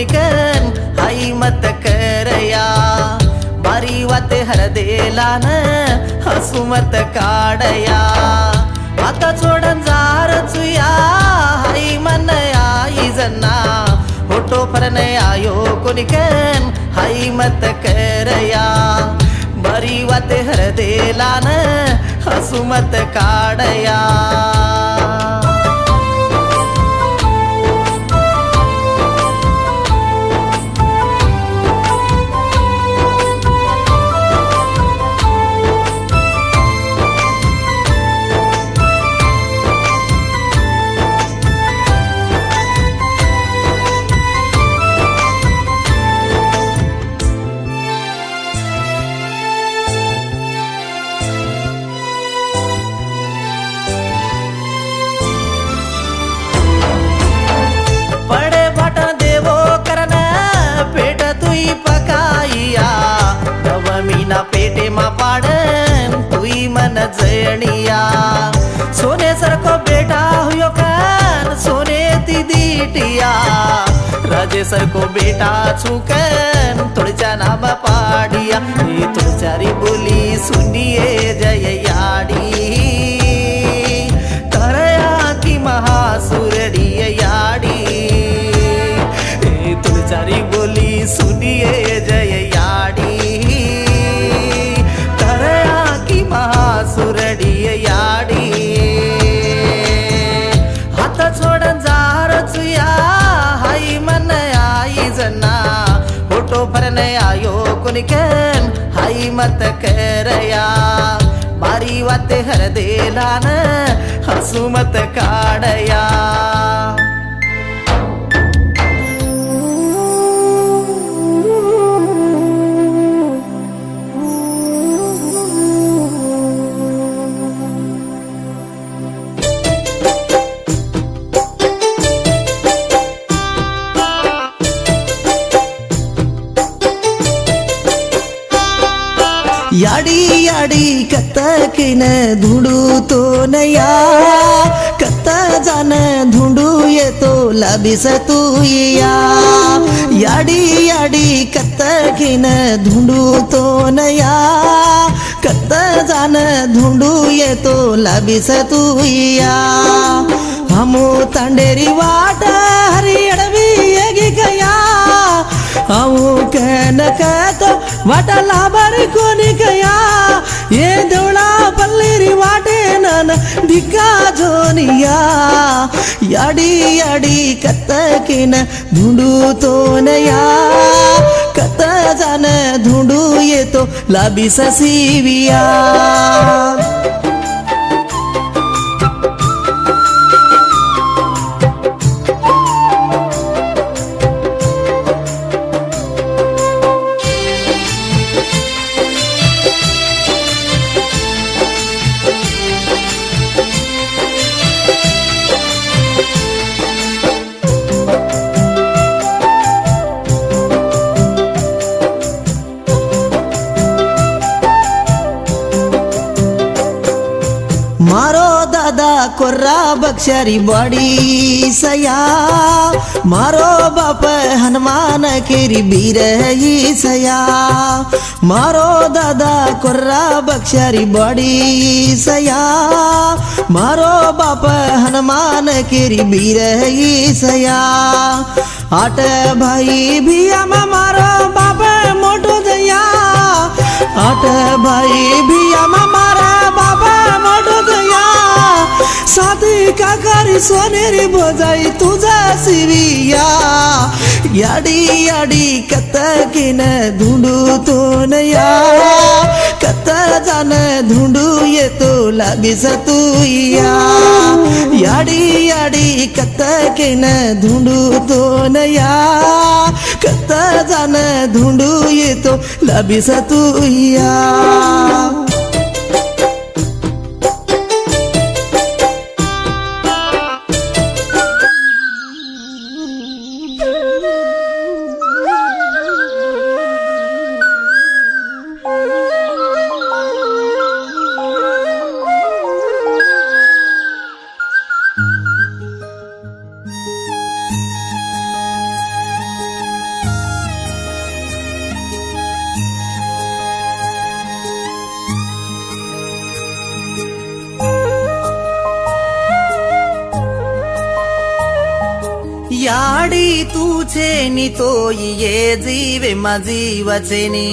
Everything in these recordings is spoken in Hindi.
कुणिकन हाई मत करया बारी वाते हरदेलान हसू मत काढया आता सोडन जारचुया हाई मन आई जना होटो फरन आयो कुणिकन हाई मत करया बारी वाते हरदेलान हसू मत काढया पेटे मा पाडन तुई मन जयणिया सोने सरको बेटा हुयो कन सोने ती दीटिया राजे सरको बेटा छुकन तुळच्या नाम पाडिया तुळचारी बोली सुनिये जय याडी तरया की महासुरडी याडी तुळचारी बोली सुनिये जय याडी सुरडी याडी हात सोडन जारचुया हाई मन आई जना होटो फरन आयो कुणिकन हाई मत करया बारी वाते हरदेलान हसू मत काढया याडी याडी कत्तकिन धुंडू तो नया कत्त जान धुंडू येतो लाबिस तू या याडी याडी कत्तकिन धुंडू तो नया कत्त जान धुंडू येतो लाबिस तू या हमू तांडेरी वाट हरी अडवी येगी गया अऊ कनकत वाटला बरी कोणी गया ये देवळा पल्लीरी वाटे नन धिक्का झोनिया याडी याडी कत्तकिन धुंडू तो नया कत्त जान धुंडू येतो लाबिस सिविया मारो दादा कोर्रा बक्षरी बड़ी सया मारो बाप हनुमान केरी बीरही सया मारो दादा कोर्रा बक्षरी बड़ी सया मारो बाप हनुमान केरी बीरही सया आठ भाई भी मारो बाप मोटो दया आठ भाई भी मारा बाबा मोटो दया साथी काकारी सोनेरी बोजाई तुझा सिविया याडी याडी कत्तकिन धुंडू तो नया कत्त जान धुंडू येतो लाबिस तू या याडी याडी कत्तकिन धुंडू तो नया कत्त जान धुंडू येतो लाबिस तू या याडी तुझे नि तोई ये जीवे मा जीवचेनी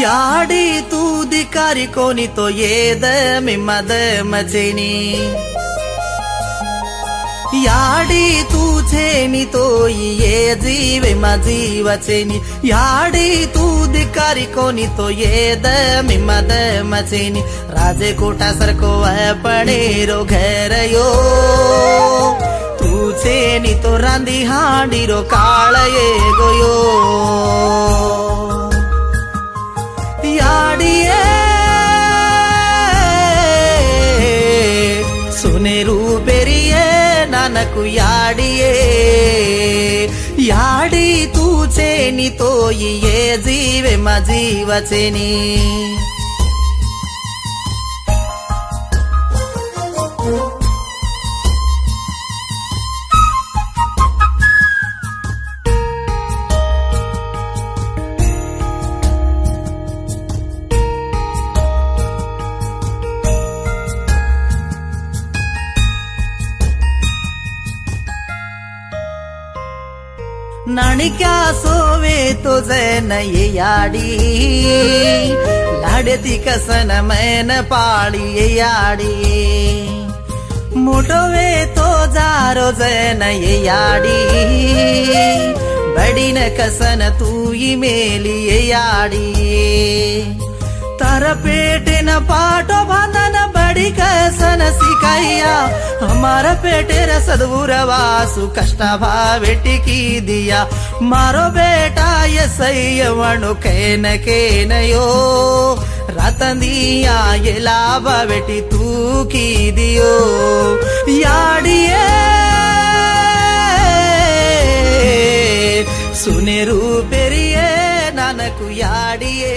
याडी तू दिकारी कोणी तो येद मिमद मचेनी याडी तुझे नि तोई ये जीवे मा जीवचेनी याडी तू दिकारी कोणी तो येद मिमद मचेनी राजे कोटा सरको पडेरो घर यो तुझे नि तो रांदी हांडी रो काळ ये गोयो याडिये सुनेरू बेरिये नानकु याडिये याडी तुझे नि तोई ये जीवे मा जीवचेनी नाणिक्या सोवे तो जैन ये याडी लाडती कसन मैन पाळी ये याडी मोटोवे तो जारो जैन ये याडी बडीन कसन तू ही मेली ये याडी तार पेटे न पाटो बांधन बड़ी कसन सिकाइया हमारा पेटेर सदबुरवासु कष्ट भावेटी की दिया मारो बेटा ये सही वणु केन यो रातंदिया ये लाभ बेटी तू की दियो याडिये सुनेरू पेरिये नानकु याडिये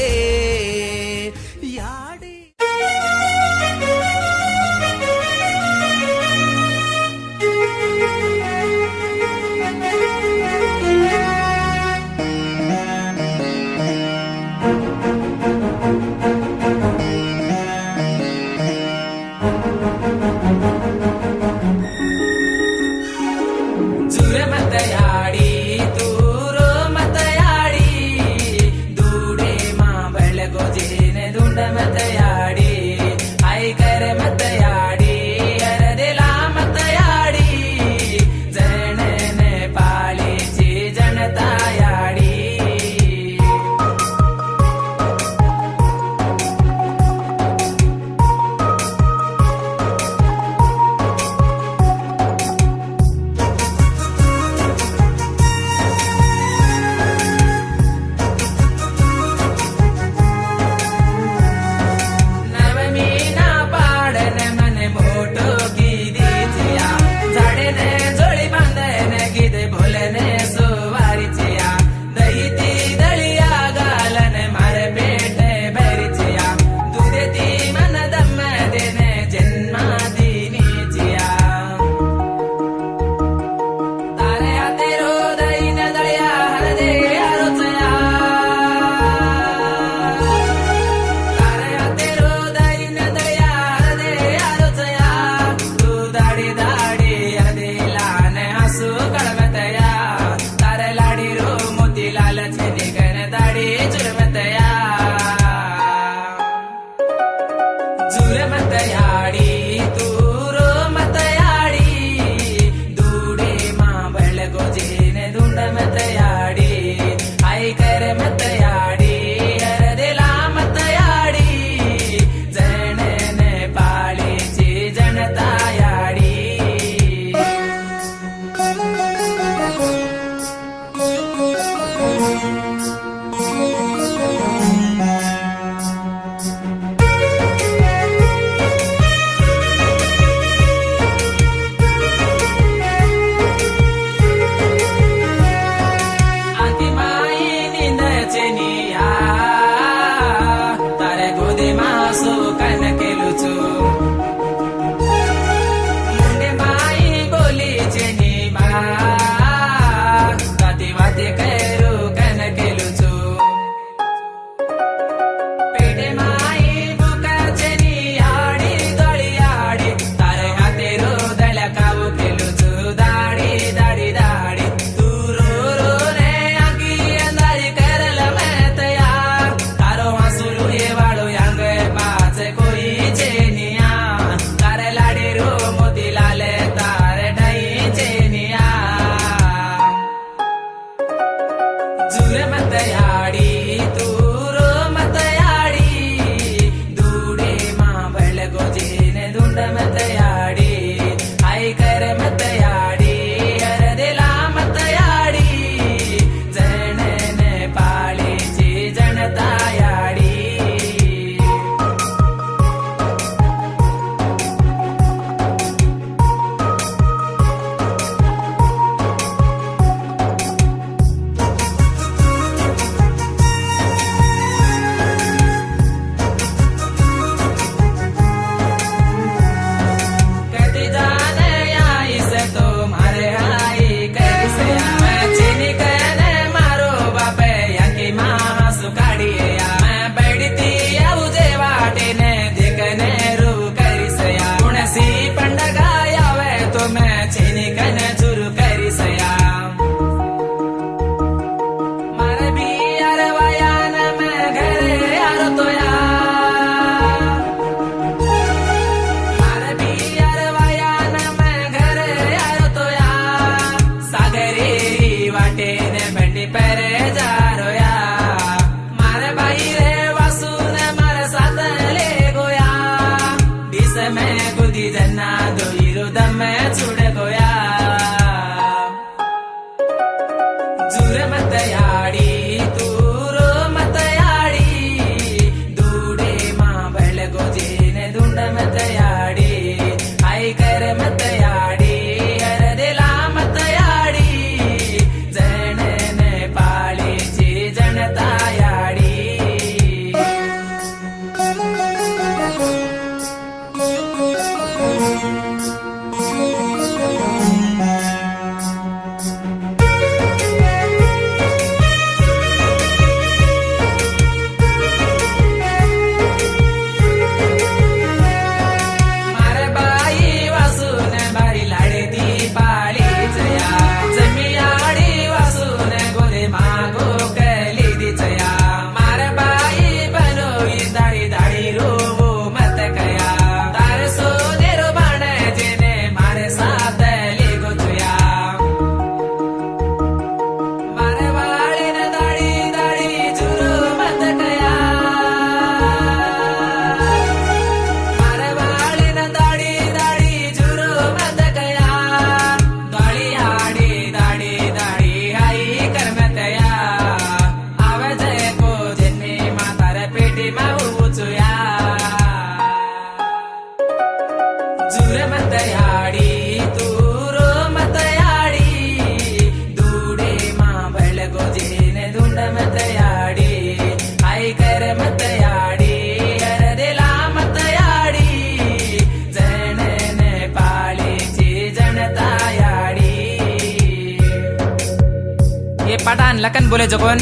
पाटान लखन बोले जगोन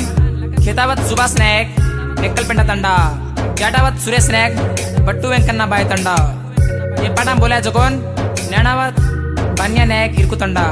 खेतावत सुभाष नायक नेक्कल पेंडा तंडा जाटावत सुरेश नायक बट्टू वेंकन्ना बाय तंडा ये पाटान बोले जगोन न्याणावत बान्या नायक इरकू तंडा